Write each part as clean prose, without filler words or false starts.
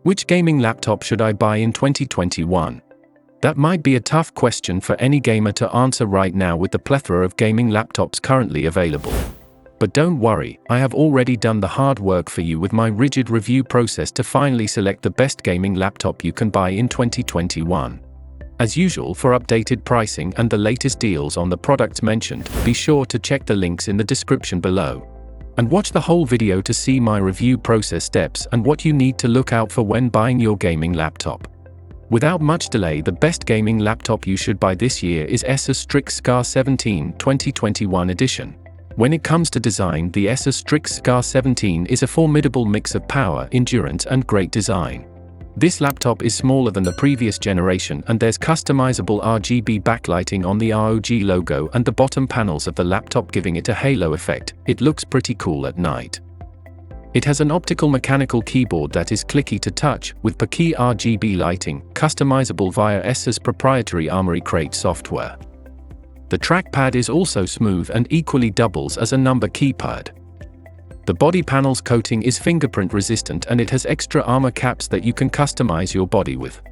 Which gaming laptop should I buy in 2021? That might be a tough question for any gamer to answer right now with the plethora of gaming laptops currently available. But don't worry, I have already done the hard work for you with my rigid review process to finally select the best gaming laptop you can buy in 2021. As usual, for updated pricing and the latest deals on the products mentioned, be sure to check the links in the description below. And watch the whole video to see my review process steps and what you need to look out for when buying your gaming laptop. Without much delay, the best gaming laptop you should buy this year is Asus Strix Scar 17 2021 edition. When it comes to design, the Asus Strix Scar 17 is a formidable mix of power, endurance, and great design. This laptop is smaller than the previous generation, and there's customizable RGB backlighting on the ROG logo and the bottom panels of the laptop, giving it a halo effect. It looks pretty cool at night. It has an optical mechanical keyboard that is clicky to touch, with per-key RGB lighting, customizable via Asus proprietary Armoury Crate software. The trackpad is also smooth and equally doubles as a number keypad. The body panel's coating is fingerprint resistant, and it has extra armor caps that you can customize your body with.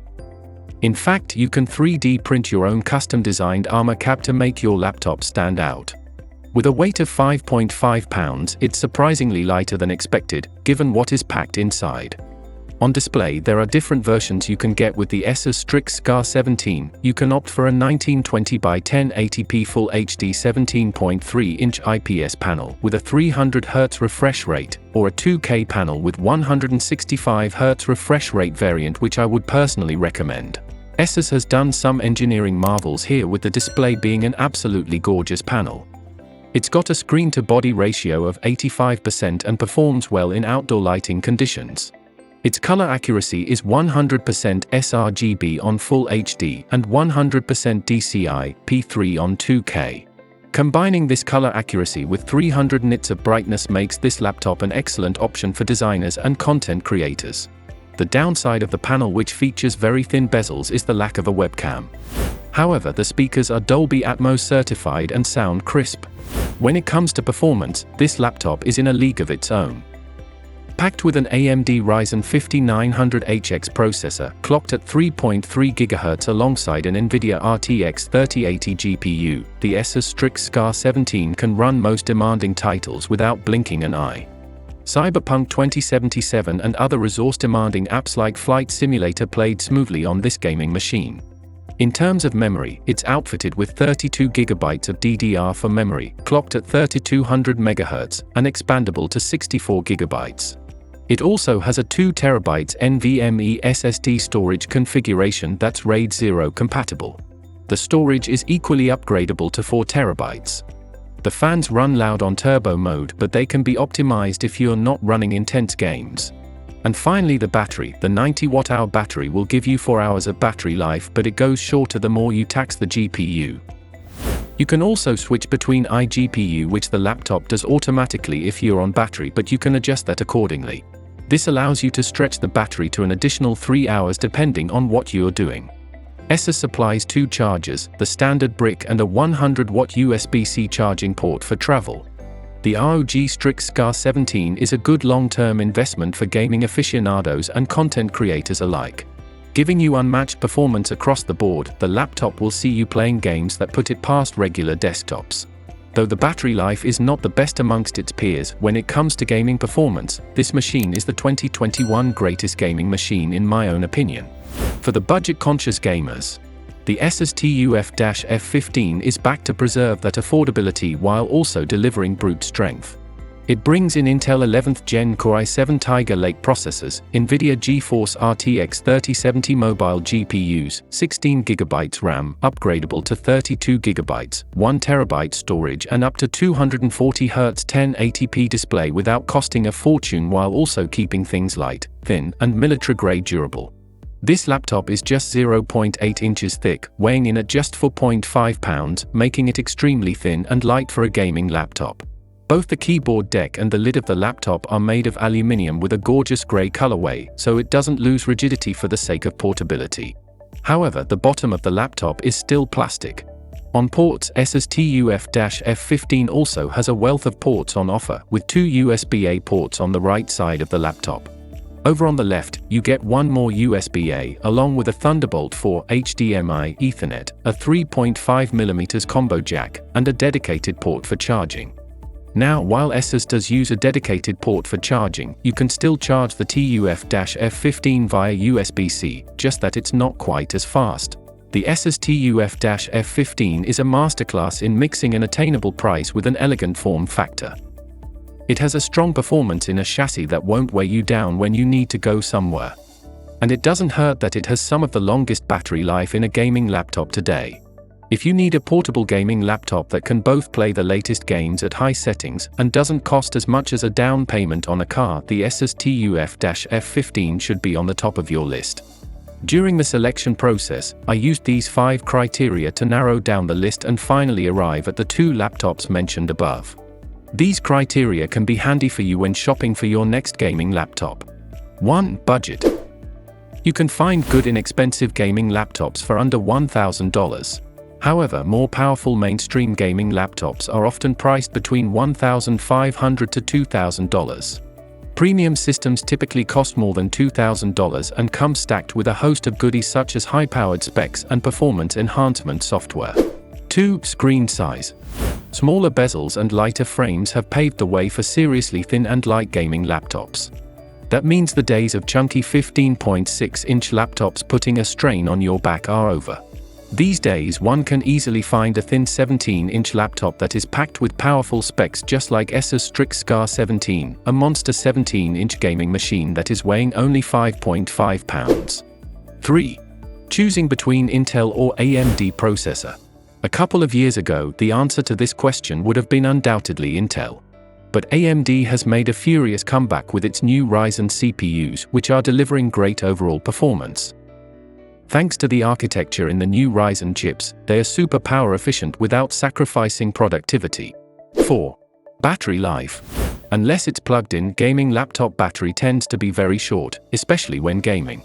In fact, you can 3D print your own custom designed armor cap to make your laptop stand out. With a weight of 5.5 pounds, it's surprisingly lighter than expected, given what is packed inside. On display, there are different versions you can get with the Asus Strix Scar 17. You can opt for a 1920 by 1080p Full HD 17.3-inch IPS panel with a 300Hz refresh rate, or a 2K panel with 165Hz refresh rate variant, which I would personally recommend. Asus has done some engineering marvels here, with the display being an absolutely gorgeous panel. It's got a screen-to-body ratio of 85% and performs well in outdoor lighting conditions. Its color accuracy is 100% sRGB on Full HD and 100% DCI-P3 on 2K. Combining this color accuracy with 300 nits of brightness makes this laptop an excellent option for designers and content creators. The downside of the panel, which features very thin bezels, is the lack of a webcam. However, the speakers are Dolby Atmos certified and sound crisp. When it comes to performance, this laptop is in a league of its own. Packed with an AMD Ryzen 5900HX processor, clocked at 3.3 GHz alongside an NVIDIA RTX 3080 GPU, the Asus Strix Scar 17 can run most demanding titles without blinking an eye. Cyberpunk 2077 and other resource-demanding apps like Flight Simulator played smoothly on this gaming machine. In terms of memory, it's outfitted with 32 GB of DDR4 memory, clocked at 3200 MHz, and expandable to 64 GB. It also has a 2 TB NVMe SSD storage configuration that's RAID 0 compatible. The storage is equally upgradable to 4 TB. The fans run loud on turbo mode, but they can be optimized if you're not running intense games. And finally, the battery. The 90 Wh battery will give you 4 hours of battery life, but it goes shorter the more you tax the GPU. You can also switch between iGPU, which the laptop does automatically if you're on battery, but you can adjust that accordingly. This allows you to stretch the battery to an additional 3 hours depending on what you're doing. Asus supplies 2 chargers, the standard brick and a 100-watt USB-C charging port for travel. The ROG Strix Scar 17 is a good long-term investment for gaming aficionados and content creators alike. Giving you unmatched performance across the board, the laptop will see you playing games that put it past regular desktops. Though the battery life is not the best amongst its peers, when it comes to gaming performance, this machine is the 2021 greatest gaming machine in my own opinion. For the budget-conscious gamers, the Asus TUF-F15 is back to preserve that affordability while also delivering brute strength. It brings in Intel 11th Gen Core i7 Tiger Lake processors, NVIDIA GeForce RTX 3070 mobile GPUs, 16GB RAM, upgradable to 32GB, 1TB storage, and up to 240Hz 1080p display without costing a fortune, while also keeping things light, thin, and military-grade durable. This laptop is just 0.8 inches thick, weighing in at just 4.5 pounds, making it extremely thin and light for a gaming laptop. Both the keyboard deck and the lid of the laptop are made of aluminium with a gorgeous grey colorway, so it doesn't lose rigidity for the sake of portability. However, the bottom of the laptop is still plastic. On ports, Asus TUF-F15 also has a wealth of ports on offer, with 2 USB-A ports on the right side of the laptop. Over on the left, you get one more USB-A along with a Thunderbolt 4 HDMI Ethernet, a 3.5mm combo jack, and a dedicated port for charging. Now, while Asus does use a dedicated port for charging, you can still charge the TUF-F15 via USB-C, just that it's not quite as fast. The Asus TUF-F15 is a masterclass in mixing an attainable price with an elegant form factor. It has a strong performance in a chassis that won't weigh you down when you need to go somewhere. And it doesn't hurt that it has some of the longest battery life in a gaming laptop today. If you need a portable gaming laptop that can both play the latest games at high settings and doesn't cost as much as a down payment on a car, the Asus TUF-F15 should be on the top of your list. During the selection process, I used these 5 criteria to narrow down the list and finally arrive at the 2 laptops mentioned above. These criteria can be handy for you when shopping for your next gaming laptop. 1. Budget. You can find good inexpensive gaming laptops for under $1,000. However, more powerful mainstream gaming laptops are often priced between $1,500 to $2,000. Premium systems typically cost more than $2,000 and come stacked with a host of goodies such as high-powered specs and performance enhancement software. 2. Screen size. Smaller bezels and lighter frames have paved the way for seriously thin and light gaming laptops. That means the days of chunky 15.6-inch laptops putting a strain on your back are over. These days, one can easily find a thin 17-inch laptop that is packed with powerful specs just like Asus Strix Scar 17, a monster 17-inch gaming machine that is weighing only 5.5 pounds. 3. Choosing between Intel or AMD processor. A couple of years ago, the answer to this question would have been undoubtedly Intel. But AMD has made a furious comeback with its new Ryzen CPUs, which are delivering great overall performance. Thanks to the architecture in the new Ryzen chips, they are super power efficient without sacrificing productivity. 4. Battery life. Unless it's plugged in, gaming laptop battery tends to be very short, especially when gaming.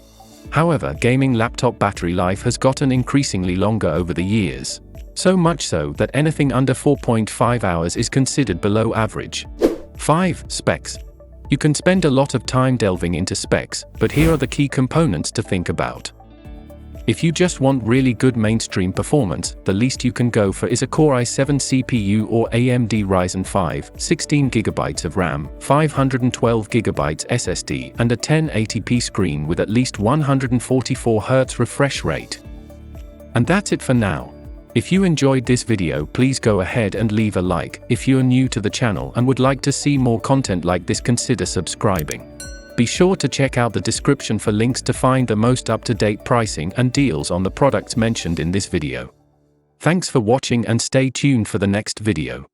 However, gaming laptop battery life has gotten increasingly longer over the years. So much so that anything under 4.5 hours is considered below average. 5. Specs. You can spend a lot of time delving into specs, but here are the key components to think about. If you just want really good mainstream performance, the least you can go for is a Core i7 CPU or AMD Ryzen 5, 16GB of RAM, 512GB SSD, and a 1080p screen with at least 144Hz refresh rate. And that's it for now. If you enjoyed this video, please go ahead and leave a like. If you are new to the channel and would like to see more content like this, consider subscribing. Be sure to check out the description for links to find the most up-to-date pricing and deals on the products mentioned in this video. Thanks for watching and stay tuned for the next video.